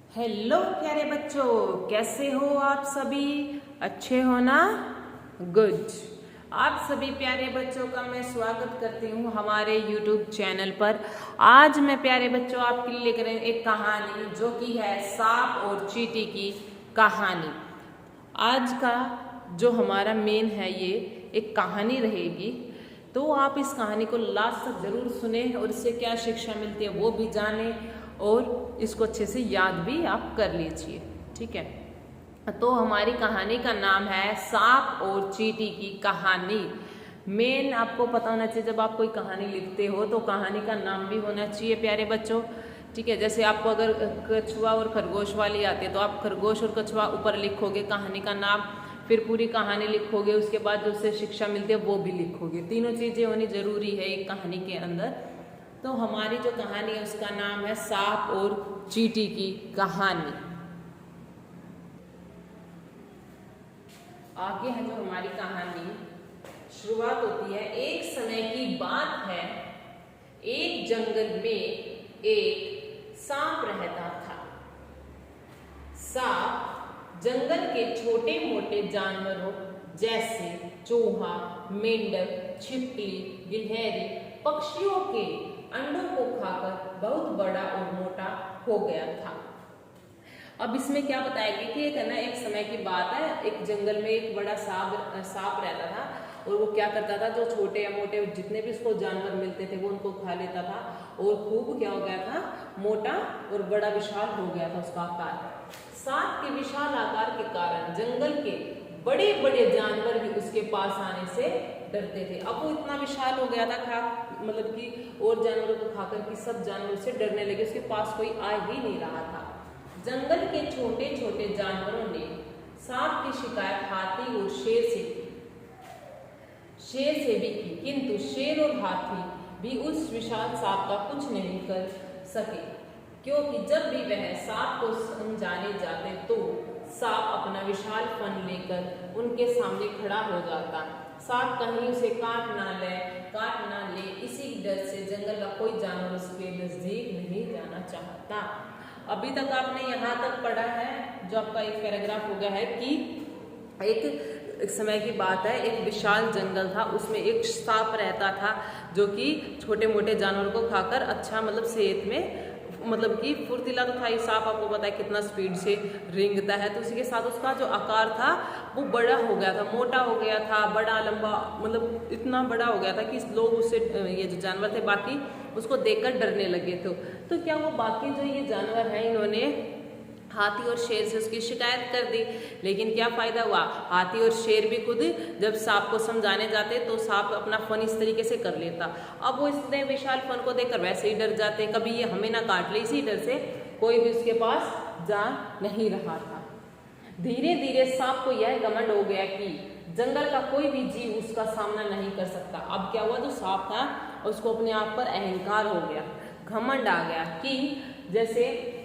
Hello प्यारे बच्चों, कैसे हो आप सभी? अच्छे हो ना? गुड। आप सभी प्यारे बच्चों का मैं स्वागत करती हूँ हमारे यूट्यूब चैनल पर। आज मैं प्यारे बच्चों आपके लिए लेकर आई हूँ एक कहानी जो कि है सांप और चींटी की कहानी। आज का जो हमारा मेन है ये एक कहानी रहेगी, तो आप इस कहानी को लास्ट तक जरूर सुने और इससे क्या शिक्षा मिलती है वो भी जाने और इसको अच्छे से याद भी आप कर लीजिए। ठीक है, तो हमारी कहानी का नाम है सांप और चींटी की कहानी। मेन आपको पता होना चाहिए, जब आप कोई कहानी लिखते हो तो कहानी का नाम भी होना चाहिए प्यारे बच्चों। ठीक है, जैसे आपको अगर कछुआ और खरगोश वाली आती है तो आप खरगोश और कछुआ ऊपर लिखोगे कहानी का नाम, फिर पूरी कहानी लिखोगे, उसके बाद जो उससे शिक्षा मिलती है वो भी लिखोगे। तीनों चीजें होनी जरूरी है एक कहानी के अंदर। तो हमारी जो कहानी है उसका नाम है सांप और चींटी की कहानी। आगे है जो हमारी कहानी, शुरुआत होती है। एक समय की बात है, एक जंगल में एक सांप रहता था। सांप जंगल के छोटे मोटे जानवरों जैसे चूहा, मेंढक, छिपकली, गिलहरी, पक्षियों के अंडों को खाकर बहुत बड़ा और मोटा हो गया था। अब इसमें क्या बताया गया कि एक समय की बात है, एक जंगल में एक बड़ा सांप रहता था और वो क्या करता था, जो छोटे या मोटे जितने भी उसको जानवर मिलते थे वो उनको खा लेता था और खूब क्या हो गया था, मोटा और बड़ा विशाल हो गया था उसका आकार। सांप के विशाल आकार के कारण जंगल के बड़े बड़े जानवर भी उसके पास आने से डरते थे। अब वो इतना विशाल हो गया था मतलब कि और जानवरों को खाकर कि सब जानवर उससे डरने लगे, उसके पास कोई आ ही नहीं रहा था। जंगल के छोटे छोटे जानवरों ने सांप की शिकायत हाथी और शेर से भी की, किंतु शेर और हाथी भी उस विशाल सांप का कुछ नहीं कर सके, क्योंकि जब भी वह सांप को समझाने जाते तो सांप अपना विशाल फन लेकर उनके सामने खड़ा हो जाता। सांप कहीं उसे काट ना ले, इसी डर से जंगल का कोई जानवर उसके नजदीक नहीं जाना चाहता। अभी तक आपने यहाँ तक पढ़ा है, जो आपका एक पैराग्राफ हो गया है कि एक समय की बात है, एक विशाल जंगल था, उसमें एक सांप रहता था जो कि छोटे मोटे जानवरों को खाकर अच्छा मतलब सेहत में मतलब कि फुर्तीला तो था ही। सांप आपको पता है कितना स्पीड से रेंगता है, तो उसी के साथ उसका जो आकार था वो बड़ा हो गया था, मोटा हो गया था, बड़ा लंबा, मतलब इतना बड़ा हो गया था कि लोग उससे, ये जो जानवर थे बाकी, उसको देखकर डरने लगे थे। तो क्या वो बाकी जो ये जानवर हैं इन्होंने हाथी और शेर से उसकी शिकायत कर दी, लेकिन क्या फायदा हुआ, हाथी और शेर भी खुद जब सांप को समझाने जाते तो सांप अपना फन इस तरीके से कर लेता। अब वो इतने विशाल फन को देखकर वैसे ही डर जाते, कभी ये हमें ना काट ले, इसी डर से कोई भी उसके पास जा नहीं रहा था। धीरे धीरे सांप को यह घमंड हो गया कि जंगल का कोई भी जीव उसका सामना नहीं कर सकता। अब क्या हुआ, जो सांप था उसको अपने आप पर अहंकार हो गया, घमंड आ गया कि जैसे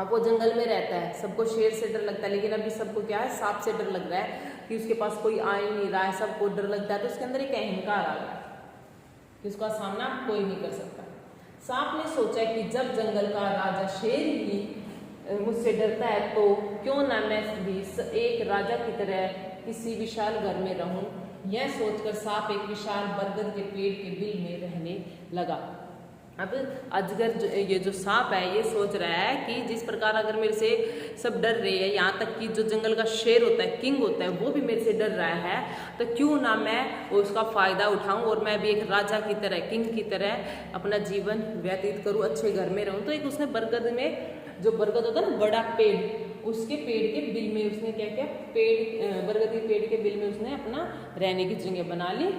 अब वो जंगल में रहता है, सबको शेर से डर लगता है, लेकिन अभी सबको क्या है, सांप से डर लग रहा है कि उसके पास कोई आ ही नहीं रहा है, सबको डर लगता है। तो उसके अंदर एक अहंकार आ गया कि उसका सामना कोई नहीं कर सकता। सांप ने सोचा कि जब जंगल का राजा शेर ही मुझसे डरता है तो क्यों ना मैं भी एक राजा की तरह किसी विशाल घर में रहूं। यह सोचकर सांप एक विशाल बरगद के पेड़ के बिल में रहने लगा। अब अजगर ये जो सांप है ये सोच रहा है कि जिस प्रकार अगर मेरे से सब डर रहे हैं, यहाँ तक कि जो जंगल का शेर होता है, किंग होता है, वो भी मेरे से डर रहा है, तो क्यों ना मैं उसका फायदा उठाऊं और मैं भी एक राजा की तरह, किंग की तरह अपना जीवन व्यतीत करूं, अच्छे घर में रहूं। तो एक उसने बरगद में, जो बरगद होता है ना बड़ा पेड़, उसके पेड़ के बिल में उसने क्या किया, बरगद के पेड़ के बिल में उसने अपना रहने की जगह बना ली।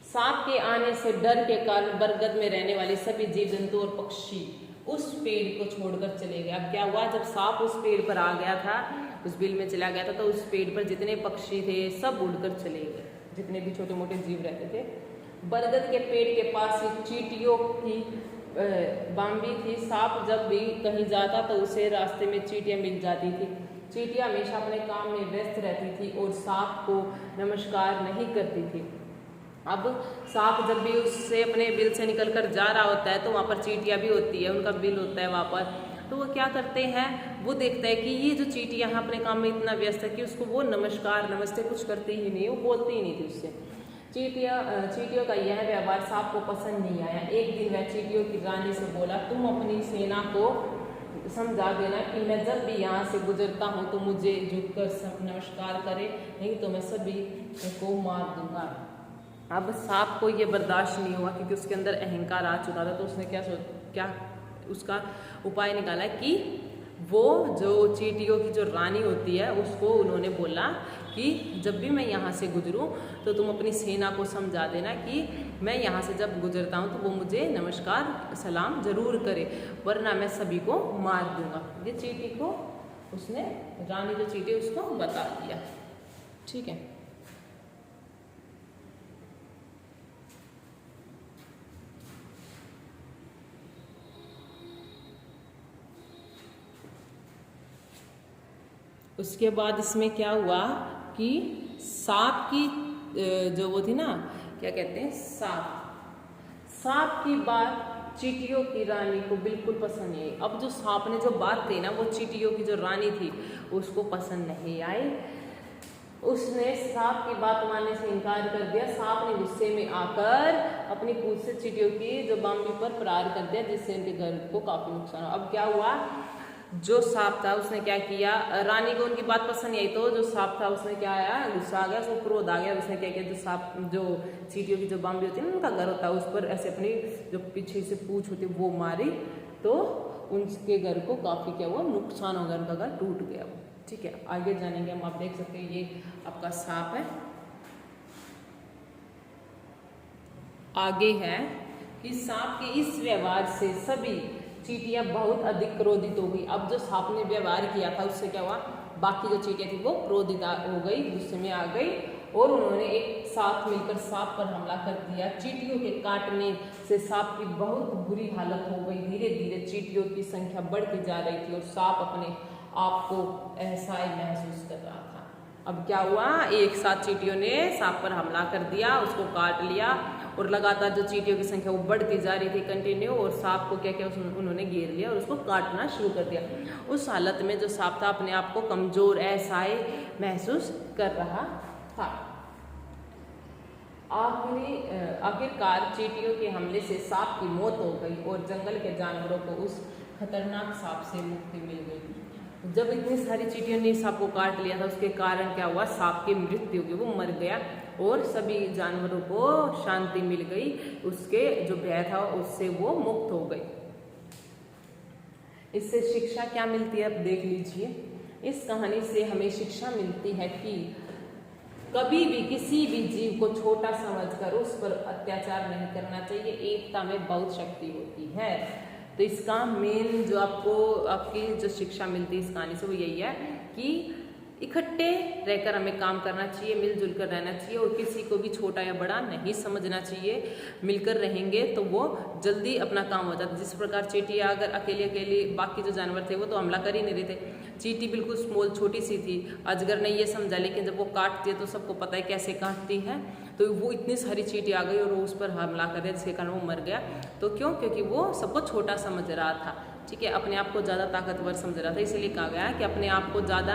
सांप के आने से डर के कारण बरगद में रहने वाले सभी जीव जंतु और पक्षी उस पेड़ को छोड़कर चले गए। अब क्या हुआ, जब सांप उस पेड़ पर आ गया था, उस बिल में चला गया था, तो उस पेड़ पर जितने पक्षी थे सब उड़कर चले गए, जितने भी छोटे मोटे जीव रहते थे। बरगद के पेड़ के पास एक चींटियों की बाम्बी थी। सांप जब भी कहीं जाता तो उसे रास्ते में चींटियां मिल जाती थी। चींटियां हमेशा अपने काम में व्यस्त रहती थी और सांप को नमस्कार नहीं करती थी। अब सांप जब भी उससे अपने बिल से निकल कर जा रहा होता है तो वहाँ पर चींटियां भी होती है, उनका बिल होता है वहाँ पर। तो वो क्या करते हैं, वो देखता है कि ये जो चींटी यहाँ अपने काम में इतना व्यस्त है कि उसको वो नमस्कार नमस्ते कुछ करती ही नहीं, वो बोलती ही नहीं थी उससे। चींटियों का यह व्यवहार सांप को पसंद नहीं आया। एक दिन वह चींटियों की रानी से बोला, तुम अपनी सेना को समझा देना कि मैं जब भी यहाँ से गुजरता हूँ तो मुझे झुककर नमस्कार करे, नहीं तो मैं सभी को मार दूंगा। अब सांप को ये बर्दाश्त नहीं हुआ क्योंकि उसके अंदर अहंकार आ चुका था, तो उसने क्या उसका उपाय निकाला कि वो जो चींटियों की जो रानी होती है उसको उन्होंने बोला कि जब भी मैं यहाँ से गुजरूं तो तुम अपनी सेना को समझा देना कि मैं यहाँ से जब गुजरता हूँ तो वो मुझे नमस्कार सलाम जरूर करे, वरना मैं सभी को मार दूंगा। ये चींटी को उसने, रानी जो चींटी उसको बता दिया। ठीक है, उसके बाद इसमें क्या हुआ कि सांप की जो वो थी ना, क्या कहते हैं, सांप की बात चींटियों की रानी को बिल्कुल पसंद नहीं आई। अब जो सांप ने जो बात कही ना, वो चींटियों की जो रानी थी उसको पसंद नहीं आई। उसने सांप की बात मानने से इनकार कर दिया। सांप ने गुस्से में आकर अपनी पूंछ से चींटियों की जो बाम्बी पर प्रहार कर दिया, जिससे उनके घर को काफी नुकसान हुआ। अब क्या हुआ, जो सांप था उसने क्या किया, रानी को उनकी बात पसंद नहीं आई, तो जो सांप था उसने क्या आया, गुस्सा आ गया, उसको क्रोध आ गया। उसने क्या किया, जो सांप जो चींटियों की जो बाम्बी होती है ना, उनका घर होता है, उस पर ऐसे अपनी जो पीछे से पूंछ होती है वो मारी, तो उनके घर को काफी क्या हुआ, नुकसान हो गया, उनका घर टूट गया। ठीक है, आगे जानेंगे हम। आप देख सकते हैं ये आपका सांप है। आगे है कि सांप के इस व्यवहार से सभी चींटियां बहुत अधिक क्रोधित हो गई। अब जो सांप ने व्यवहार किया था उससे क्या हुआ, बाकी जो चींटियां थी वो क्रोधित हो गई, गुस्से में आ गई, और उन्होंने एक साथ मिलकर सांप पर हमला कर दिया। चींटियों के काटने से सांप की बहुत बुरी हालत हो गई। धीरे धीरे चींटियों की संख्या बढ़ती जा रही थी और सांप अपने आप को असहाय महसूस कर रहा था। अब क्या हुआ, एक साथ चींटियों ने सांप पर हमला कर दिया, उसको काट लिया, और लगातार जो चींटियों की संख्या वो बढ़ती जा रही थी कंटिन्यू, और सांप को क्या किया, उन्होंने घेर लिया और उसको काटना शुरू कर दिया। उस हालत में जो सांप था अपने आप को कमजोर असहाय महसूस कर रहा था। आखिरकार चींटियों के हमले से सांप की मौत हो गई और जंगल के जानवरों को उस खतरनाक सांप से मुक्ति मिल गई। जब इतनी सारी चींटियों ने सांप को काट लिया था, उसके कारण क्या हुआ, सांप की मृत्यु हो गई, वो मर गया और सभी जानवरों को शांति मिल गई, उसके जो भय था उससे वो मुक्त हो गई। इससे शिक्षा क्या मिलती है, अब देख लीजिए। इस कहानी से हमें शिक्षा मिलती है कि कभी भी किसी भी जीव को छोटा समझकर उस पर अत्याचार नहीं करना चाहिए। एकता में बहुत शक्ति होती है। तो इसका मेन जो आपकी जो शिक्षा मिलती है इस कहानी से वो यही है कि इकट्ठे रहकर हमें काम करना चाहिए, मिलजुल कर रहना चाहिए, और किसी को भी छोटा या बड़ा नहीं समझना चाहिए। मिलकर रहेंगे तो वो जल्दी अपना काम हो जाता है। जिस प्रकार चींटियाँ अगर अकेले बाकी जो जानवर थे वो तो हमला कर ही नहीं रहे थे, चींटी बिल्कुल स्मॉल छोटी सी थी, अजगर ने ये समझा, लेकिन जब वो काटती है तो सबको पता है कैसे काटती है, तो वो इतनी सारी चींटी आ गई और वो उस पर हमला कर दिया, जिसके कारण वो मर गया। तो क्यों, क्योंकि वो सबको छोटा समझ रहा था। ठीक है, अपने आप को ज़्यादा ताकतवर समझ रहा था। इसलिए कहा गया कि अपने आप को ज़्यादा,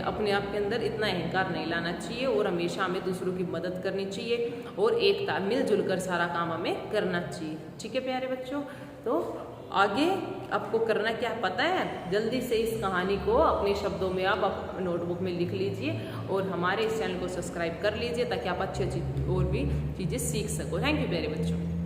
अपने आप के अंदर इतना अहंकार नहीं लाना चाहिए, और हमेशा हमें दूसरों की मदद करनी चाहिए, और एकता मिलजुल कर सारा काम हमें करना चाहिए। ठीक है प्यारे बच्चों, तो आगे आपको करना क्या पता है, जल्दी से इस कहानी को अपने शब्दों में आप नोटबुक में लिख लीजिए, और हमारे इस चैनल को सब्सक्राइब कर लीजिए ताकि आप अच्छी और भी चीज़ें सीख सको। थैंक यू प्यारे बच्चों।